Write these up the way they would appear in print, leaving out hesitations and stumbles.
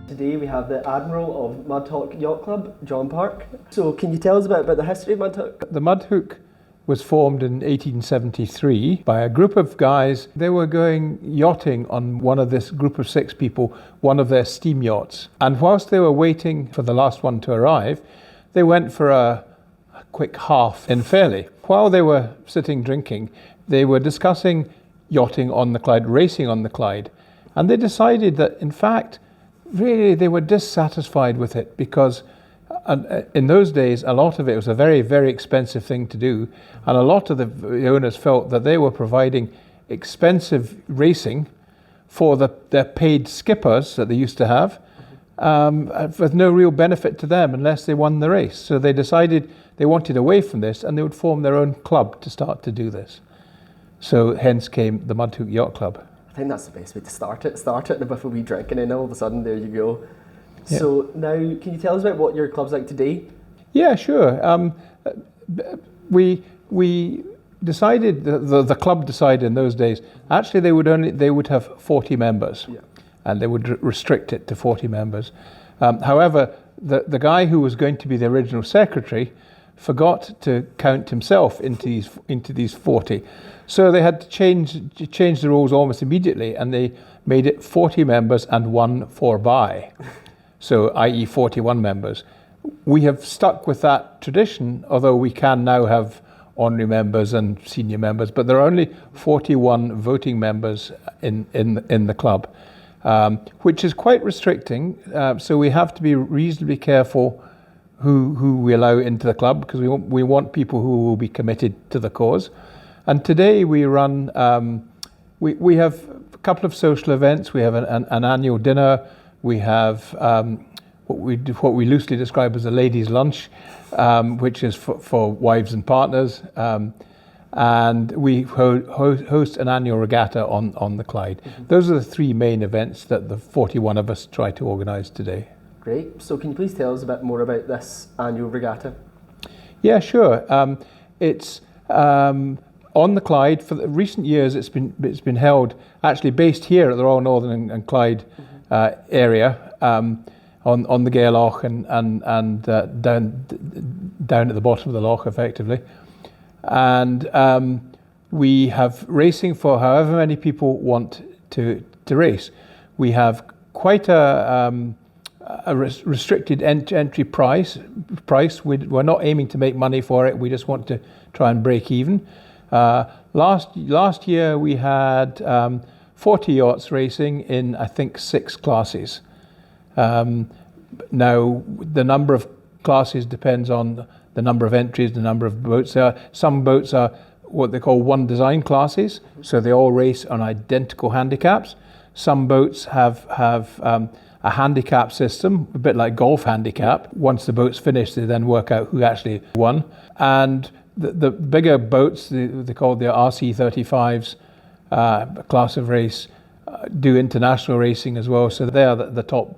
Today we have the Admiral of Mudhook Yacht Club, John Park. So can you tell us about the history of Mudhook? The Mudhook was formed in 1873 by a group of guys. They were going yachting on one of this group of 6 people, one of their steam yachts. And whilst they were waiting for the last one to arrive, they went for a quick half in Fairlie. While they were sitting drinking, they were discussing yachting on the Clyde, racing on the Clyde. And they decided that, in fact, really they were dissatisfied with it because in those days, a lot of it was a very, very expensive thing to do. And a lot of the owners felt that they were providing expensive racing for their paid skippers that they used to have, with no real benefit to them unless they won the race. So they decided they wanted away from this and they would form their own club to start to do this. So hence came the Mudhook Yacht Club. I think that's the best way to start it. Start it with a wee drink and then all of a sudden there you go. Yeah. So now, can you tell us about what your club's like today? Yeah, sure. We decided, the club decided in those days, actually they would have 40 members, yeah, and they would restrict it to 40 members. However, the guy who was going to be the original secretary forgot to count himself into these 40. So they had to change the rules almost immediately, and they made it 40 members and 1 4-by. So, i.e. 41 members. We have stuck with that tradition, although we can now have honorary members and senior members, but there are only 41 voting members in the club, which is quite restricting. So we have to be reasonably careful who we allow into the club, because we want people who will be committed to the cause. And today we run, we have a couple of social events. We have an annual dinner. We have what we loosely describe as a ladies' lunch, which is for wives and partners, and we host an annual regatta on the Clyde. Mm-hmm. Those are the 3 main events that the 41 of us try to organise today. Great. So can you please tell us a bit more about this annual regatta? Yeah, sure. It's on the Clyde. For the recent years, it's been held actually based here at the Royal Northern and Clyde area, on the Gairloch and down at the bottom of the loch, effectively. And we have racing for however many people want to race. We have quite a restricted entry price. We're not aiming to make money for it. We just want to try and break even. Last year we had 40 yachts racing in, I think, 6 classes. Now, the number of classes depends on the number of entries, the number of boats. Some boats are what they call one design classes, so they all race on identical handicaps. Some boats have a handicap system, a bit like golf handicap. Once the boat's finished, they then work out who actually won. And the bigger boats, they call the RC35s, class of race, do international racing as well. So they are the top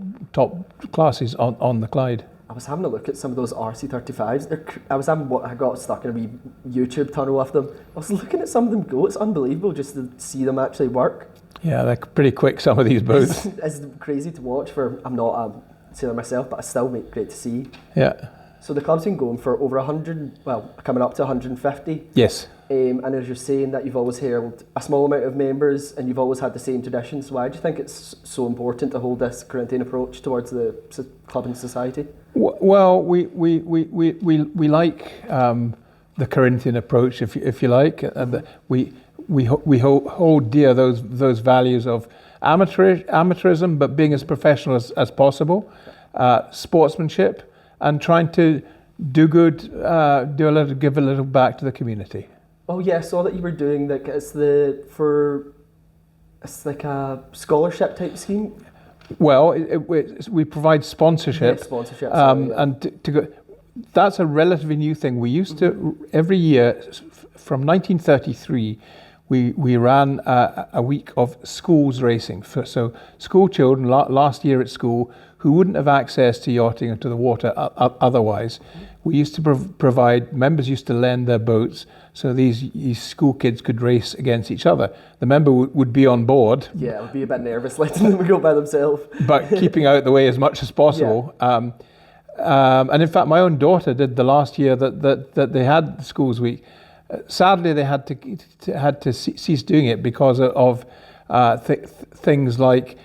classes on the Clyde. I was having a look at some of those RC35s. I got stuck in a wee YouTube tunnel of them. I was looking at some of them go. It's unbelievable just to see them actually work. Yeah, they're pretty quick, some of these boats. It's crazy to watch. I'm not a sailor myself, but I still make great to see. Yeah. So the club's been going for over 100, well, coming up to 150. Yes. And as you're saying that you've always held a small amount of members and you've always had the same traditions, why do you think it's so important to hold this Corinthian approach towards the club and society? Well, we like the Corinthian approach, if you like. We hold dear those values of amateurism, but being as professional as possible, sportsmanship, and trying to do good, give a little back to the community. Oh yeah, I saw that you were doing it's like a scholarship type scheme. Well, we provide sponsorship. Yeah, sponsorship. And to go, that's a relatively new thing. We used to every year from 1933, we ran a week of schools racing. So school children last year at school who wouldn't have access to yachting or to the water otherwise, we used to provide, members used to lend their boats so these school kids could race against each other. The member would be on board. Yeah, I would be a bit nervous letting them go by themselves. But keeping out the way as much as possible. Yeah. And in fact, my own daughter did the last year that they had the Schools Week. Sadly, they had to cease doing it because of things like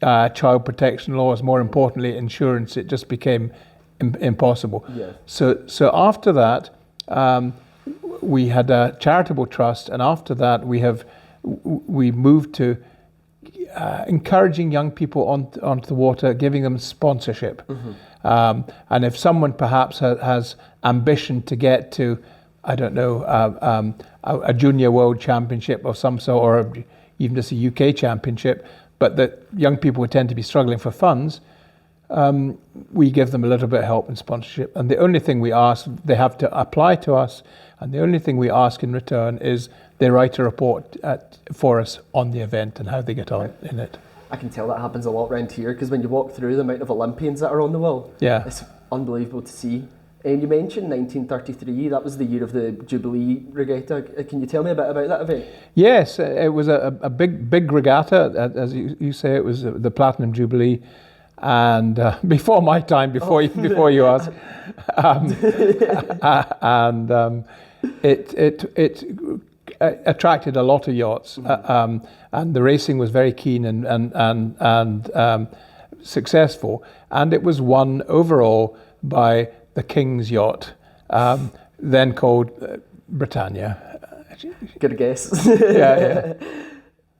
child protection laws, more importantly, insurance. It just became impossible. Yeah. So after that, we had a charitable trust, and after that, we moved to encouraging young people onto the water, giving them sponsorship. Mm-hmm. And if someone perhaps has ambition to get to, I don't know, a junior world championship of some sort, or even just a UK championship, but that young people would tend to be struggling for funds, we give them a little bit of help and sponsorship. And the only thing we ask, they have to apply to us, and the only thing we ask in return is they write a report for us on the event and how they get on in it. I can tell that happens a lot around here, because when you walk through the amount of Olympians that are on the wall, yeah, it's unbelievable to see. And you mentioned 1933, that was the year of the Jubilee Regatta. Can you tell me a bit about that event? Yes, it was a big regatta, as you say, it was the Platinum Jubilee. And before my time, before you ask, it attracted a lot of yachts, and the racing was very keen and successful, and it was won overall by the King's yacht, then called Britannia. Good guess. Yeah.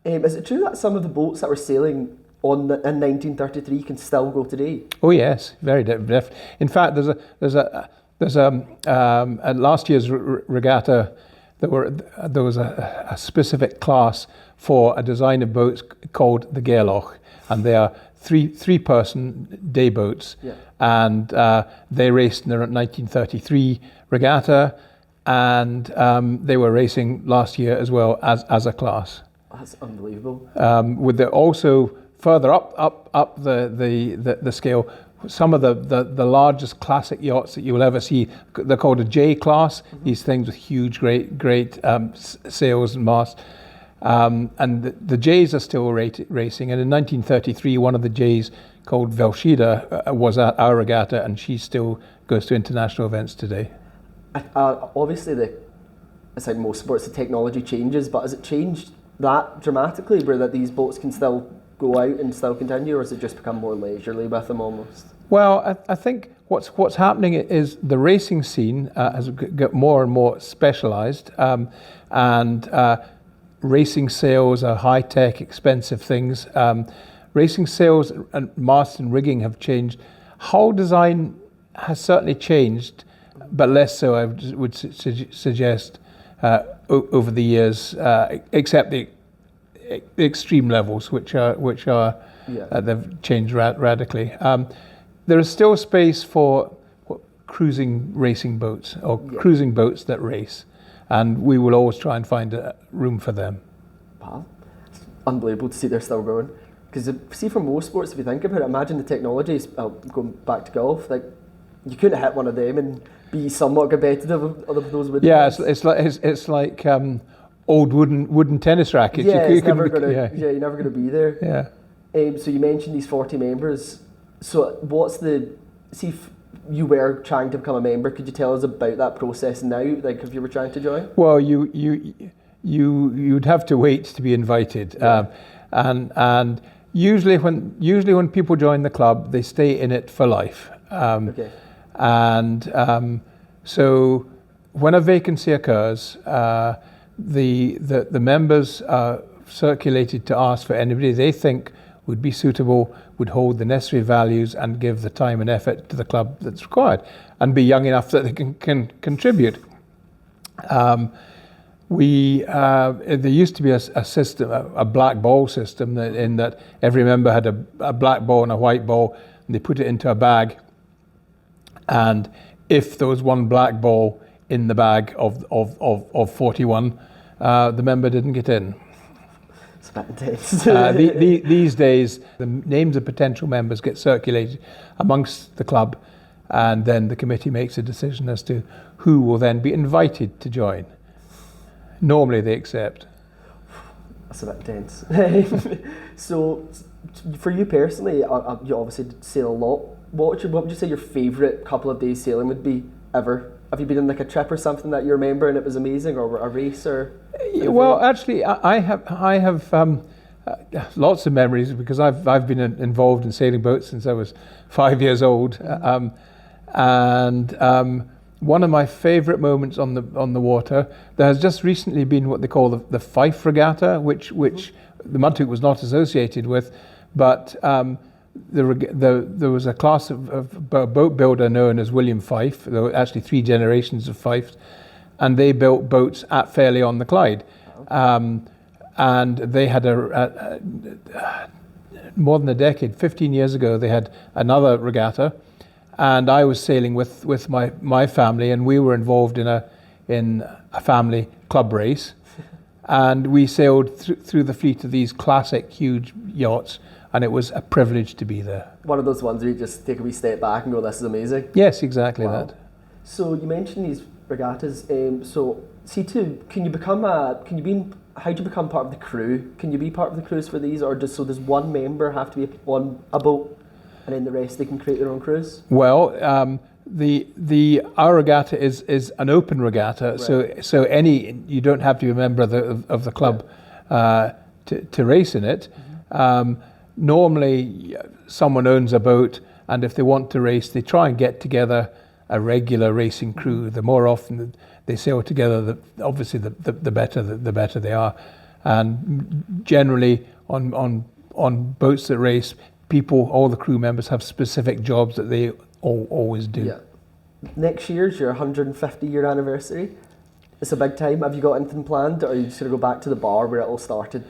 Is it true that some of the boats that were sailing in 1933 can still go today? Oh yes, very different. In fact, there's at last year's regatta, there was a specific class for a design of boats called the Gairloch, and they are three-person day boats. Yeah. And they raced in the 1933 regatta, and they were racing last year as well as a class. That's unbelievable. With the also further up the scale, some of the largest classic yachts that you will ever see, they're called a J class. Mm-hmm. These things with huge, great sails and masts. And the J's are still racing. And in 1933, one of the J's called Velshida was at our regatta, and she still goes to international events today. Obviously, it's like most sports, the technology changes, but has it changed that dramatically, where that these boats can still go out and still continue, or has it just become more leisurely with them almost? Well, I think what's happening is the racing scene has got more and more specialised, and racing sails are high-tech, expensive things. Racing sails and masts and rigging have changed. Hull design has certainly changed, but less so, I would suggest, over the years, except the extreme levels, which are they've changed radically. There is still space for cruising racing boats, or cruising boats that race, and we will always try and find a room for them. Wow, it's unbelievable to see they're still going. Because see, for most sports, if you think about it, imagine the technology is going back to golf. Like, you couldn't hit one of them and be somewhat competitive with those wooden. Yeah, it's like old wooden tennis rackets. Yeah, you're never going to be there. Yeah. So you mentioned these 40 members. So if you were trying to become a member, could you tell us about that process now? Like, if you were trying to join? Well, you'd have to wait to be invited, and usually when people join the club, they stay in it for life. And so when a vacancy occurs, the members are circulated to ask for anybody they think would be suitable, would hold the necessary values, and give the time and effort to the club that's required, and be young enough that they can contribute. There used to be a system, a black ball system, in that every member had a black ball and a white ball, and they put it into a bag. And if there was one black ball in the bag of 41, the member didn't get in. It's a bit intense. These days, the names of potential members get circulated amongst the club, and then the committee makes a decision as to who will then be invited to join. Normally they accept. That's a bit intense. So, for you personally, you obviously sail a lot. What would you say your favourite couple of days sailing would be ever? Have you been on like a trip or something that you remember and it was amazing, or a race or? Well, actually, I have lots of memories because I've been involved in sailing boats since I was 5 years old, and one of my favourite moments on the water. There has just recently been what they call the Fife Regatta, which the Mudhook was not associated with, but there was a class of boat builder known as William Fife. There were actually 3 generations of Fifes, and they built boats at Fairlie on the Clyde. And they had more than a decade, 15 years ago, they had another regatta, and I was sailing with my family, and we were involved in a family club race, and we sailed through the fleet of these classic huge yachts, and it was a privilege to be there. One of those ones where you just take a wee step back and go, this is amazing. Yes, exactly. Wow. That. So you mentioned these regattas. So how do you become part of the crew? Can you be part of the crews for these, or does one member have to be on a boat, and then the rest they can create their own crews? Well, our regatta is an open regatta, right. so you don't have to be a member of the club to race in it. Mm-hmm. Normally, someone owns a boat, and if they want to race, they try and get together a regular racing crew. The more often they sail together, obviously the better they are. And generally, on boats that race, all the crew members have specific jobs that they always do. Yeah. Next year's your 150-year anniversary. It's a big time. Have you got anything planned, or are you just going to go back to the bar where it all started?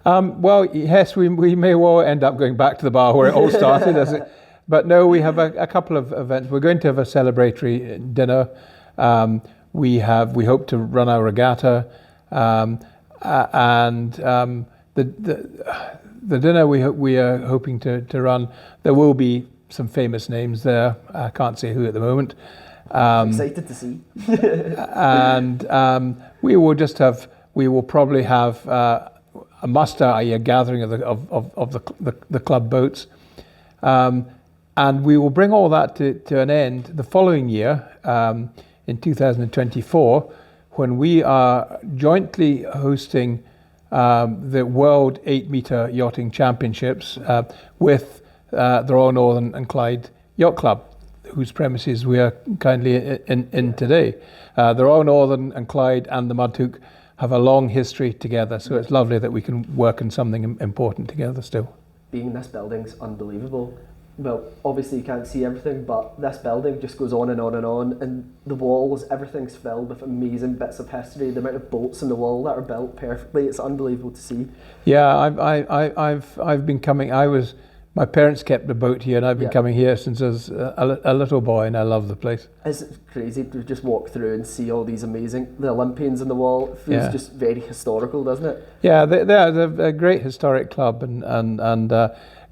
Well, yes, we may well end up going back to the bar where it all started. But no, we have a couple of events. We're going to have a celebratory dinner. We hope to run our regatta, and the dinner we are hoping to run. There will be some famous names there. I can't say who at the moment. I'm excited to see. And we will probably have a muster, i.e. a gathering of the club boats, and we will bring all that to an end the following year, in 2024, when we are jointly hosting the World 8-metre Yachting Championships with the Royal Northern and Clyde Yacht Club, whose premises we are kindly in today. The Royal Northern and Clyde and the Mudhook have a long history together, so it's lovely that we can work on something important together still. Being in this building's unbelievable. Well, obviously you can't see everything, but this building just goes on and on and on, and the walls, everything's filled with amazing bits of history. The amount of bolts in the wall that are built perfectly, it's unbelievable to see. Yeah, I've been coming. My parents kept a boat here, and I've been coming here since I was a little boy, and I love the place. It's crazy to just walk through and see all these the Olympians on the wall. It feels just very historical, doesn't it? Yeah, they're a great historic club, and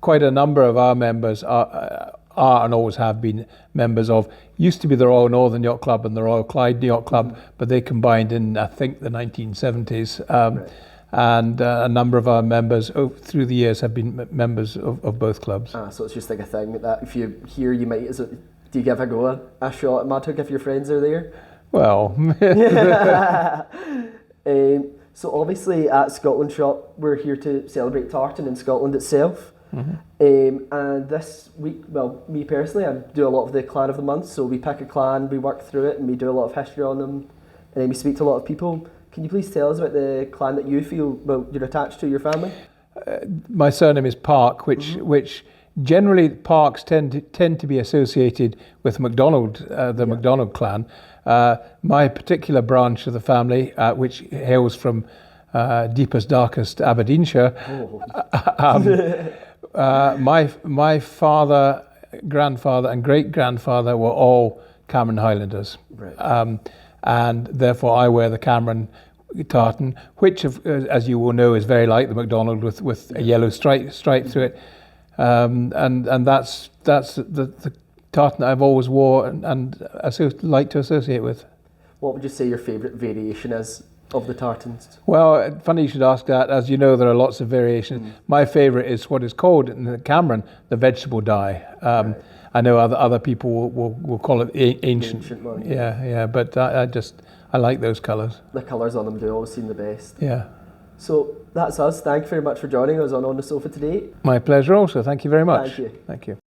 quite a number of our members are and always have been members of. Used to be the Royal Northern Yacht Club and the Royal Clyde Yacht Club, but they combined in, I think, the 1970s. Right. And a number of our members through the years have been members of both clubs. So it's just like a thing that if you hear, you might. Do you give a shot at Mudhook if your friends are there? Well, so obviously at ScotlandShop we're here to celebrate tartan in Scotland itself. Mm-hmm. And this week, well, me personally, I do a lot of the clan of the month. So we pick a clan, we work through it, and we do a lot of history on them, and then we speak to a lot of people. Can you please tell us about the clan that you feel you're attached to, your family? My surname is Park, which generally Parks tend to be associated with MacDonald, MacDonald clan. My particular branch of the family, which hails from deepest, darkest Aberdeenshire, my father, grandfather, and great grandfather were all Cameron Highlanders, right. And therefore I wear the Cameron tartan, which, as you will know, is very like the McDonald with a yellow stripe through it, and that's the tartan that I've always wore and like to associate with. What would you say your favourite variation is of the tartans? Well, funny you should ask that. As you know, there are lots of variations. My favourite is what is called in the Cameron the vegetable dye. Right. I know other people will call it ancient. One. Yeah, but I like those colours. The colours on them do always seem the best. Yeah. So that's us. Thank you very much for joining us on the Sofa today. My pleasure also. Thank you very much. Thank you. Thank you.